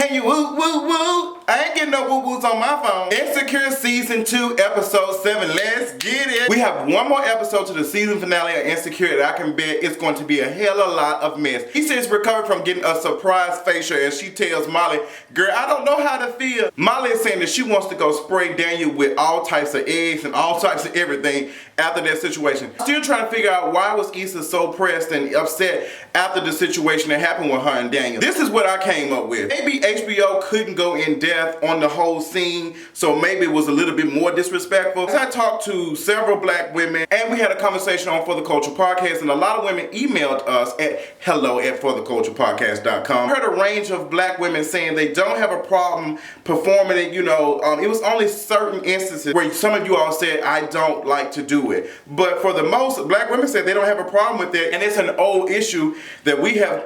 Hey, you woo woo woo. I ain't getting no woo woos on my phone. Insecure Season 2, Episode 7. Let's get it. We have one more episode to the season finale of Insecure that I can bet it's going to be a hell of a lot of mess. He says recovered from getting a surprise facial as she tells Molly, girl, I don't know how to feel. Molly is saying that she wants to go spray Daniel with all types of eggs and all types of everything after that situation. Still trying to figure out why was Issa so pressed and upset after the situation that happened with her and Daniel. This is what I came up with. Maybe HBO couldn't go in depth on the whole scene, so maybe it was a little bit more disrespectful. As I talked to several black women, and we had a conversation on For the Culture Podcast, and a lot of women emailed us at hello@fortheculturepodcast.com. I heard a range of black women saying they don't have a problem performing it. It was only certain instances where some of you all said, I don't like to do it. But for the most, black women said they don't have a problem with it, and it's an old issue that we have,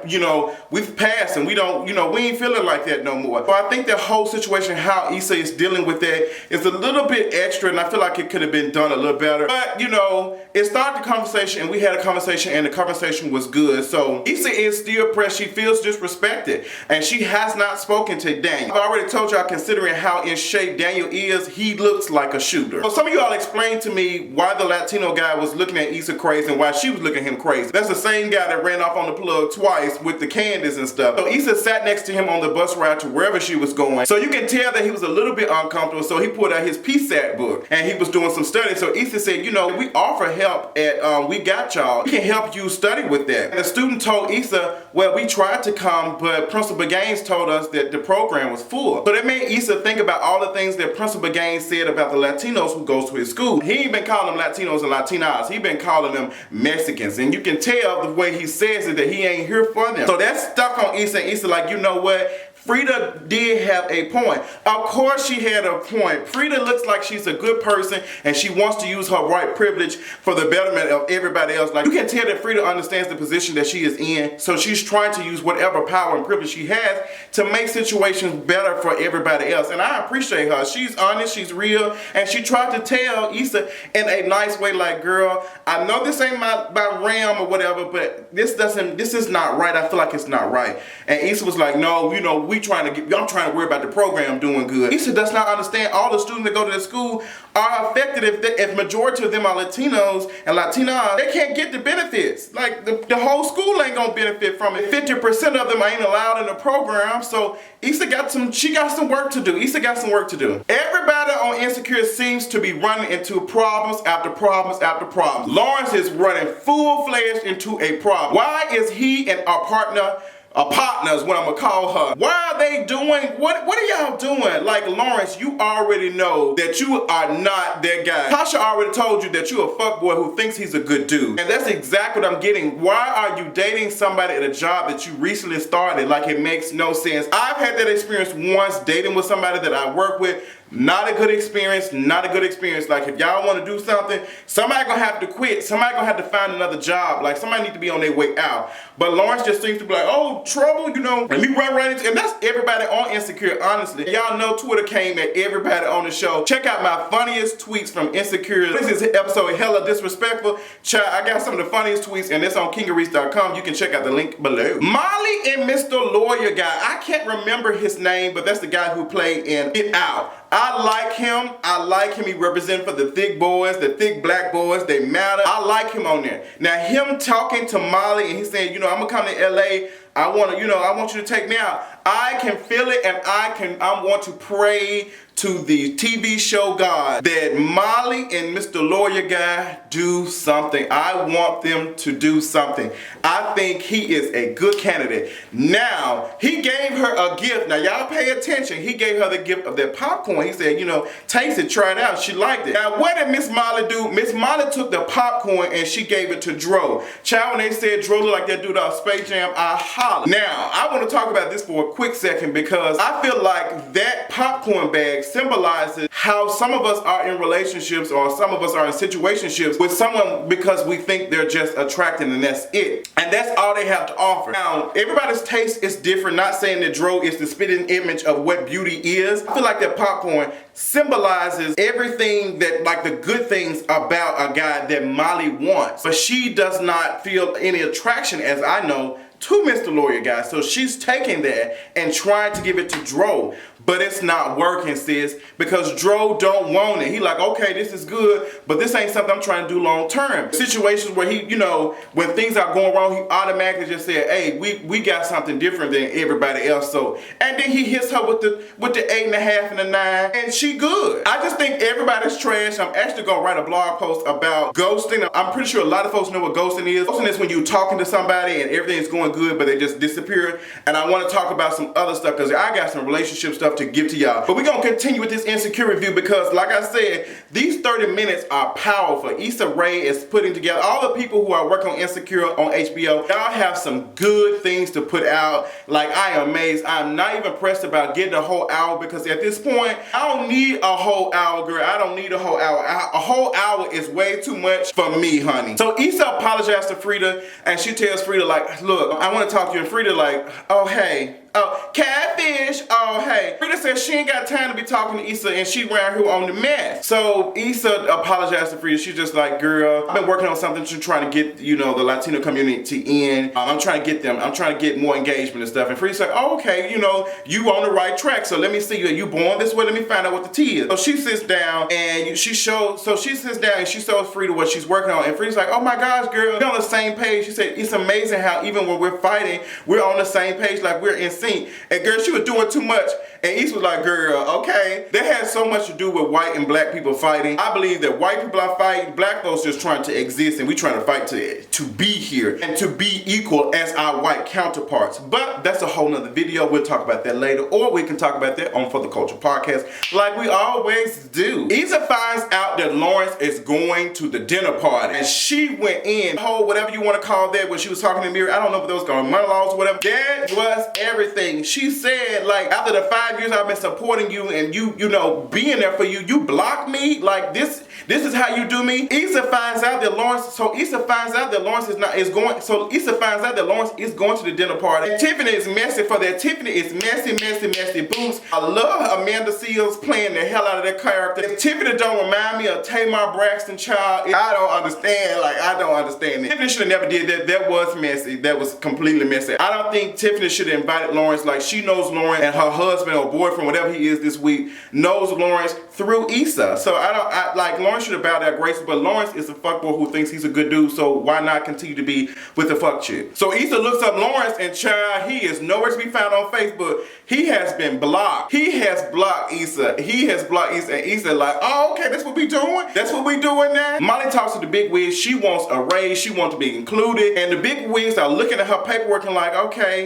we've passed, and we don't, we ain't feeling like that no more. So I think the whole situation, how Issa is dealing with that, is a little bit extra, and I feel like it could have been done a little better. But, it started the conversation, and we had a conversation, and the conversation was good. So Issa is still pressed. She feels disrespected, and she has not spoken to Daniel. I've already told y'all, considering how in shape Daniel is, he looks like a shooter. So some of y'all explained to me why the Latino guy was looking at Issa crazy and why she was looking at him crazy. That's the same guy that ran off on the plug twice with the Candice and stuff. So Issa sat next to him on the bus ride to wherever she was going. So you can tell that he was a little bit uncomfortable, so he pulled out his PSAT book and he was doing some studying. So Issa said, we offer help at We Got Y'all. We can help you study with that. And the student told Issa, well, we tried to come, but Principal Gaines told us that the program was full. So that made Issa think about all the things that Principal Gaines said about the Latinos who goes to his school. He ain't been calling them Latinos and Latinas. He been calling them Mexicans. And you can tell the way he says it that he ain't here for them. So that's stuck on Issa, and Issa like, you know what? Frida did have a point. Of course she had a point. Frida looks like she's a good person and she wants to use her white privilege for the betterment of everybody else. Like, you can tell that Frida understands the position that she is in, so she's trying to use whatever power and privilege she has to make situations better for everybody else. And I appreciate her. She's honest, she's real, and she tried to tell Issa in a nice way, like, girl, I know this ain't my ram or whatever, but this is not right. I feel like it's not right. And Issa was like, no, I'm trying to worry about the program doing good. Issa does not understand all the students that go to the school are affected if majority of them are Latinos and Latinas. They can't get the benefits. Like, the whole school ain't gonna benefit from it. 50% of them ain't allowed in the program, so Issa got some work to do. Issa got some work to do. Everybody on Insecure seems to be running into problems after problems after problems. Lawrence is running full-fledged into a problem. Why is he and our partner is what I'm gonna call her? Why are they doing, what are y'all doing? Like, Lawrence, you already know that you are not that guy. Tasha already told you that you a fuckboy who thinks he's a good dude. And that's exactly what I'm getting. Why are you dating somebody at a job that you recently started? Like, it makes no sense. I've had that experience once, dating with somebody that I work with. Not a good experience, not a good experience. Like, if y'all want to do something, somebody gonna have to quit. Somebody gonna have to find another job. Like, somebody need to be on their way out. But Lawrence just seems to be like, oh, trouble, let me run right into, and that's everybody on Insecure, honestly. Y'all know Twitter came at everybody on the show. Check out my funniest tweets from Insecure. This is episode hella disrespectful. I got some of the funniest tweets, and it's on kingareese.com. You can check out the link below. Molly and Mr. Lawyer guy, I can't remember his name, but that's the guy who played in Get Out. I like him. He represents for the thick boys, the thick black boys. They matter. I like him on there. Now, him talking to Molly and he's saying, I'm gonna come to LA. I want you to take me out. I can feel it, and I want to pray to the TV show God that Molly and Mr. Lawyer guy do something. I want them to do something. I think he is a good candidate. Now, he gave her a gift. Now, y'all pay attention. He gave her the gift of that popcorn. He said, taste it, try it out. She liked it. Now, what did Miss Molly do? Miss Molly took the popcorn and she gave it to Dro. Child, when they said Dro looked like that dude out of Space Jam, I hollered. Now, I want to talk about this for a quick second because I feel like that popcorn bag symbolizes how some of us are in relationships or some of us are in situationships with someone because we think they're just attractive and that's it. And that's all they have to offer. Now, everybody's taste is different. Not saying that Dro is the spitting image of what beauty is. I feel like that popcorn symbolizes everything that, like, the good things about a guy that Molly wants. But she does not feel any attraction, as I know, to Mr. Lawyer Guy. So she's taking that and trying to give it to Dro. But it's not working, sis, because Dro don't want it. He like, okay, this is good, but this ain't something I'm trying to do long term. Situations where he, when things are going wrong, he automatically just said, hey, we got something different than everybody else. So, and then he hits her with the 8.5 and the 9, and she good. I just think everybody's trash. I'm actually gonna write a blog post about ghosting. I'm pretty sure a lot of folks know what ghosting is. Ghosting is when you're talking to somebody and everything's going good, but they just disappear. And I want to talk about some other stuff because I got some relationship stuff to give to y'all. But we're gonna continue with this insecure review because, like I said, these 30 minutes are powerful. Issa Rae is putting together all the people who are working on Insecure on HBO. Y'all have some good things to put out. Like, I am amazed. I'm not even pressed about getting a whole hour because at this point, I don't need a whole hour, girl. I don't need a whole hour. A whole hour is way too much for me, honey. So Issa apologized to Frida and she tells Frida, like, look, I want to talk to you. And Frida like, oh, hey. Oh, catfish. Oh, hey. Frida says she ain't got time to be talking to Issa and she around here on the mess. So Issa apologized to Frida. She's just like, girl, I've been working on something to try to get, the Latino community in. I'm trying to get them. I'm trying to get more engagement and stuff. And Frida's like, oh, okay, you on the right track. So let me see you. Are you born this way? Let me find out what the tea is. So she sits down and she shows Frida what she's working on. And Frida's like, oh my gosh, girl, we're on the same page. She said, it's amazing how even when we're fighting, we're on the same page, like we're in sync. And girl, she was doing too much. And Issa was like, girl, okay. That has so much to do with white and black people fighting. I believe that white people are fighting, black folks just trying to exist, and we trying to fight to be here and to be equal as our white counterparts. But that's a whole nother video. We'll talk about that later, or we can talk about that on For the Culture podcast like we always do. Issa finds out that Lawrence is going to the dinner party, and she went in, whole whatever you want to call that, when she was talking to Miri, I don't know if those going monologues or whatever. That was everything. She said, like, after the 5 years I've been supporting you and you being there for you, you blocked me. Like, this is how you do me. Issa finds out that Lawrence is going to the dinner party. And Tiffany is messy for that. Tiffany is messy boots. I love Amanda Seals playing the hell out of that character. If Tiffany don't remind me of Tamar Braxton, child, I don't understand. Like, I don't understand it. Tiffany should have never did that. That was messy. That was completely messy. I don't think Tiffany should have invited Lawrence. Like, she knows Lawrence, and her husband or boyfriend, whatever he is this week, knows Lawrence through Issa. So Lawrence should have bowed out gracefully, but Lawrence is a fuckboy who thinks he's a good dude, so why not continue to be with the fuck chick? So Issa looks up Lawrence, and child, he is nowhere to be found on Facebook. He has been blocked. He has blocked Issa. And Issa like, oh, okay, that's what we doing? That's what we doing now? Molly talks to the big wigs. She wants a raise. She wants to be included. And the big wigs are looking at her paperwork and like, okay,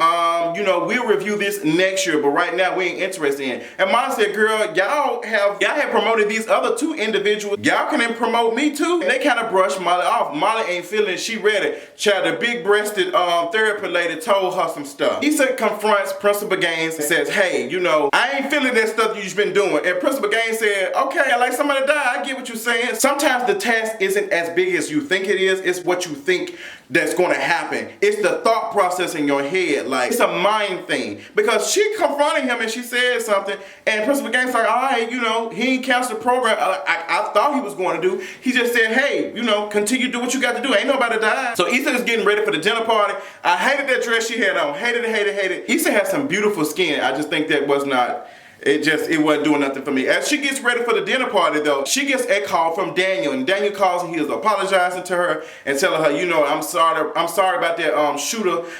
we'll review this next year, but right now we ain't interested in. And Molly said, girl, y'all have promoted these other two individuals. Y'all can promote me too. And they kind of brushed Molly off. Molly ain't feeling it. She read it. Child, the big-breasted therapy lady told her some stuff. Issa confronts Principal Gaines and says, hey, I ain't feeling that stuff you've been doing. And Principal Gaines said, okay, like somebody died. I get what you're saying. Sometimes the task isn't as big as you think it is. It's what you think that's going to happen. It's the thought process in your head. Like, it's a mind thing. Because she confronted him and she said something, and Principal Gaines like, all right, he ain't canceled the program. I thought he was going to do. He just said, hey, continue to do what you got to do. Ain't nobody dying. So Issa is getting ready for the dinner party. I hated that dress she had on. Hated it. Issa has some beautiful skin. I just think that was not... It wasn't doing nothing for me. As she gets ready for the dinner party though, she gets a call from Daniel, and Daniel calls and he is apologizing to her and telling her, I'm sorry about that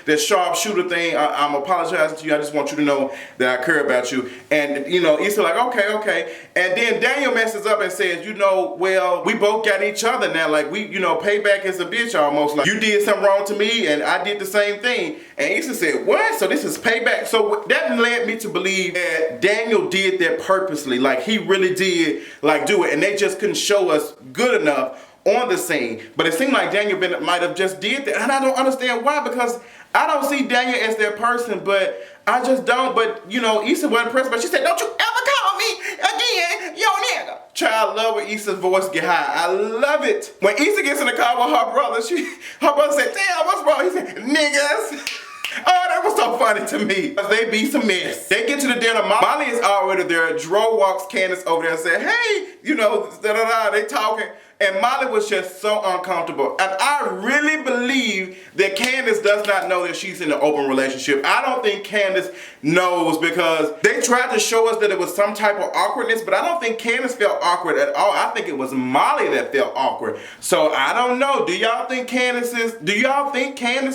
that sharp shooter thing. I'm apologizing to you. I just want you to know that I care about you. And Issa like, okay. And then Daniel messes up and says, well, we both got each other now. Like, we, payback is a bitch almost. Like, you did something wrong to me and I did the same thing. And Issa said, what? So this is payback. So that led me to believe that Daniel did that purposely. Like, he really did do it, and they just couldn't show us good enough on the scene. But it seemed like Daniel might have just did that, and I don't understand why, because I don't see Daniel as that person, but I just don't. But Issa wasn't impressed, but she said, don't you ever call me again, yo nigga. Child, love when Issa's voice get high. I love it. When Issa gets in the car with her brother, her brother said, damn, what's wrong? He said, niggas. Oh, that was so funny to me. Because they be some mess. They get to the dinner. Molly is already there. Dro walks Candice over there and said, hey, they talking. And Molly was just so uncomfortable. And I really believe that Candice does not know that she's in an open relationship. I don't think Candice knows because they tried to show us that it was some type of awkwardness, but I don't think Candice felt awkward at all. I think it was Molly that felt awkward. So I don't know. Do y'all think Candice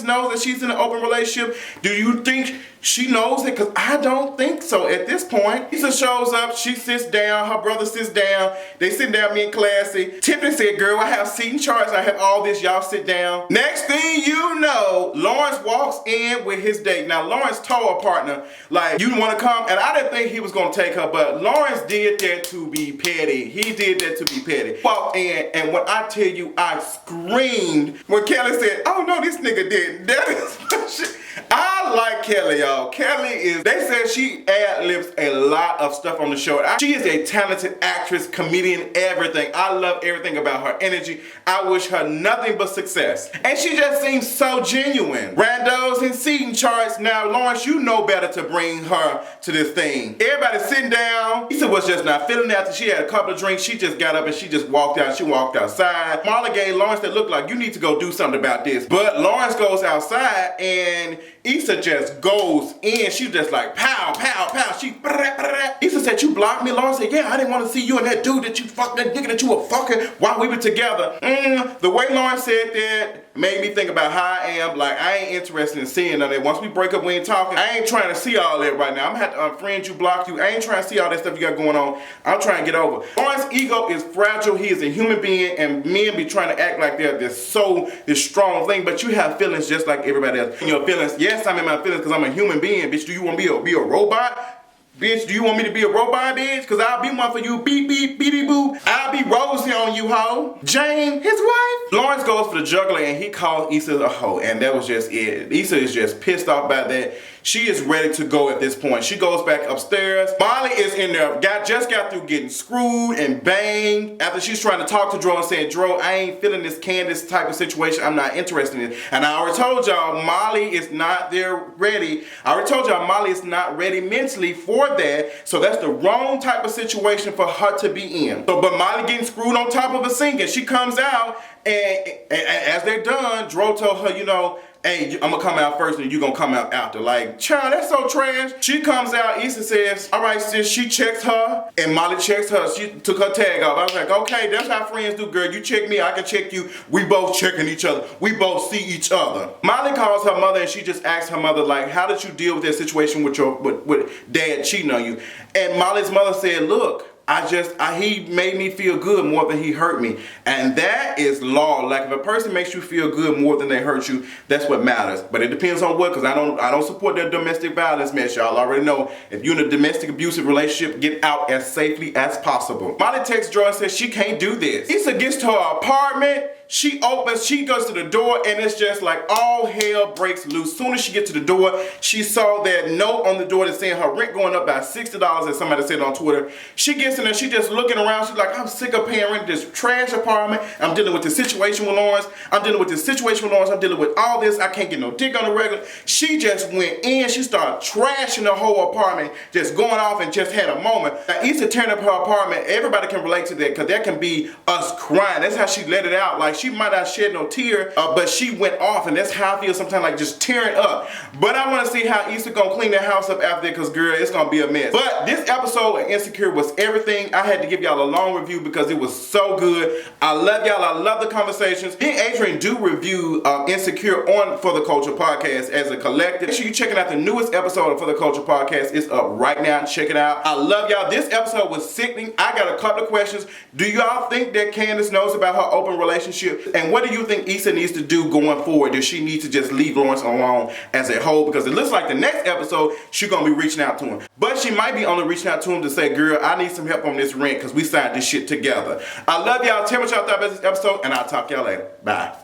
knows that she's in an open relationship? Do you think she knows it? Because I don't think so at this point. Issa shows up, she sits down, her brother sits down, they sit down, me and Classy. Tiffany said, girl, I have seating charts, I have all this, y'all sit down. Next thing you know, Lawrence walks in with his date. Now Lawrence told her partner, like, you want to come? And I didn't think he was going to take her, but Lawrence did that to be petty. He did that to be petty. Walked in, and when I tell you, I screamed when Kelly said, oh no, this nigga did. That is shit. I like Kelly, y'all. Kelly is, they said she ad-libs a lot of stuff on the show. She is a talented actress, comedian, everything. I love everything about her energy. I wish her nothing but success. And she just seems so genuine. Randos and seating charts. Now, Lawrence, you know better to bring her to this thing. Everybody sitting down. Issa was just not feeling it after she had a couple of drinks. She just got up and she just walked out. She walked outside. Marla gave Lawrence that looked like, you need to go do something about this. But Lawrence goes outside and Issa just goes in. She just like pow, pow, pow. Issa said, you blocked me? Lawrence said, yeah, I didn't want to see you and that dude that you fucked, that nigga that you were fucking while we were together. The way Lawrence said that made me think about how I am. Like, I ain't interested in seeing none of that. Once we break up, we ain't talking. I ain't trying to see all that right now. I'm gonna have to unfriend you, block you. I ain't trying to see all that stuff you got going on. I'm trying to get over. Lawrence's ego is fragile. He is a human being, and men be trying to act like they're this strong thing, but you have feelings just like everybody else. In your feelings, yes, I'm in my feelings because I'm a human being. Bitch, do you want me to be a robot? Bitch, do you want me to be a robot, bitch? Because I'll be one for you, beep, beep, beep, boo. I'll be Rosie on you, hoe. Jane, his wife. Lawrence goes for the juggler and he calls Issa a hoe, and that was just it. Issa is just pissed off by that. She is ready to go at this point. She goes back upstairs. Molly is in there, just got through getting screwed and banged after she's trying to talk to Dro and saying, Dro, I ain't feeling this Candice type of situation. I'm not interested in it. And I already told y'all, Molly is not there ready. I already told y'all, Molly is not ready mentally for that. So that's the wrong type of situation for her to be in. So, but Molly getting screwed on top of a sink, and she comes out, and as they're done, Dro told her, you know, hey, I'm gonna come out first and you gonna come out after. Like, child, that's so trash. She comes out, Issa says, all right, sis, she checks her, and Molly checks her. She took her tag off. I was like, okay, that's how friends do, girl. You check me, I can check you. We both checking each other. We both see each other. Molly calls her mother and she just asks her mother, like, how did you deal with that situation with dad cheating on you? And Molly's mother said, look, he made me feel good more than he hurt me. And that is law. Like, if a person makes you feel good more than they hurt you, that's what matters. But it depends on what, because I don't support that domestic violence mess. Y'all already know, if you're in a domestic abusive relationship, get out as safely as possible. Molly texts Joy and says she can't do this. Issa gets to her apartment. She goes to the door, and it's just like all hell breaks loose. Soon as she gets to the door, she saw that note on the door that's saying her rent going up by $60, as somebody said on Twitter. She gets in there, she just looking around. She's like, I'm sick of paying rent this trash apartment. I'm dealing with this situation with Lawrence. I'm dealing with all this. I can't get no dick on the regular. She just went in. She started trashing the whole apartment, just going off and just had a moment. Now, Issa turned up her apartment. Everybody can relate to that, because that can be us crying. That's how she let it out. Like, she might not shed no tear, but she went off, and that's how I feel sometimes, like just tearing up. But I want to see how Issa gonna clean the house up after that, because girl, it's gonna be a mess. But this episode of Insecure was everything. I had to give y'all a long review because it was so good. I love y'all. I love the conversations. Me and Adrian do review Insecure on For the Culture Podcast as a collective. Make sure you checking out the newest episode of For the Culture Podcast. It's up right now. Check it out. I love y'all. This episode was sickening. I got a couple of questions. Do y'all think that Candice knows about her open relationship? And what do you think Issa needs to do going forward? Does she need to just leave Lawrence alone as a whole? Because it looks like the next episode, she's going to be reaching out to him. But she might be only reaching out to him to say, girl, I need some help on this rent because we signed this shit together. I love y'all. Tell me what y'all thought about this episode, and I'll talk to y'all later. Bye.